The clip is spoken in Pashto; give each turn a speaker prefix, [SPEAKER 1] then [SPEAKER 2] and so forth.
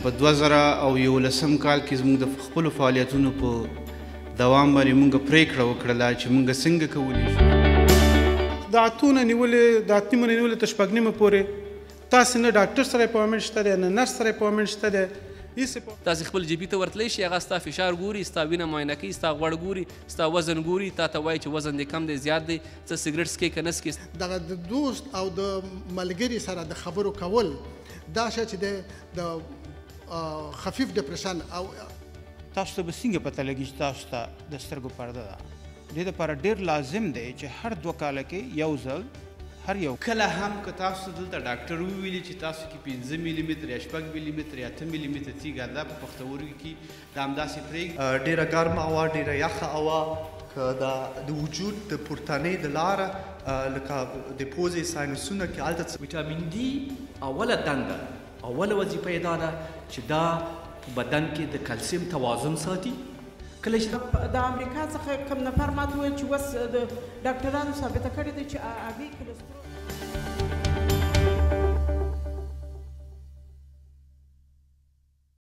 [SPEAKER 1] په 2011 کال کې زموږ د خپلو فعالیتونو په دوام باندې موږ پرېکړه وکړله چې موږ څنګه کولی شو
[SPEAKER 2] د اتونه نیولې د اتنیمو نیولې تر شپږ نیمه پورې تاسې نه ډاکټر سره اپوینټمنټ شته دی نه نرس سره اپوینټمنټ شته دی
[SPEAKER 3] تاسې خپل جبي ته ورتلی شي هغه ستا فشار ګوري ستا وینه معاینه کوي ستا غوړ ګوري ستا وزن ګوري تا ته وایي چې وزن دې کم دی زیات دی څه سګرټ څکې که نه څکې
[SPEAKER 4] دغه د دوست او د ملګري سره د خبرو کول دا شی چې دی د خفیف ډپریشن او
[SPEAKER 5] تاسو ته به څنګه پته لګي چې تاسو ته د سترګو پرده ده دې دپاره ډېر لازم دی چې هر 2 کاله کې یو ځل هر یو
[SPEAKER 1] کله هم که تاسو دلته ډاکټر وویلي چې تاسو کې 5 ملي متر یا 6 ملي متر یا 8 ملي متر تیږه ده په پښتورګي کې دا همداسې پرېږدي
[SPEAKER 6] ډېره ګرمه هوا ډېره یخه هوا که د وجود د پورتنۍ د لاره لکه د پوزې ساینسونه کې هلته
[SPEAKER 7] ویټامین ډي اوله دنده اوله وظیفه یې دا ده چې دا په بدن کې د کلسیم توازن ساتي
[SPEAKER 8] کله چې د امریکا څخه کوم نفر ماته وویل چې اوس د ډاکټرانو ثابته کړې ده چې هګۍ کلسترول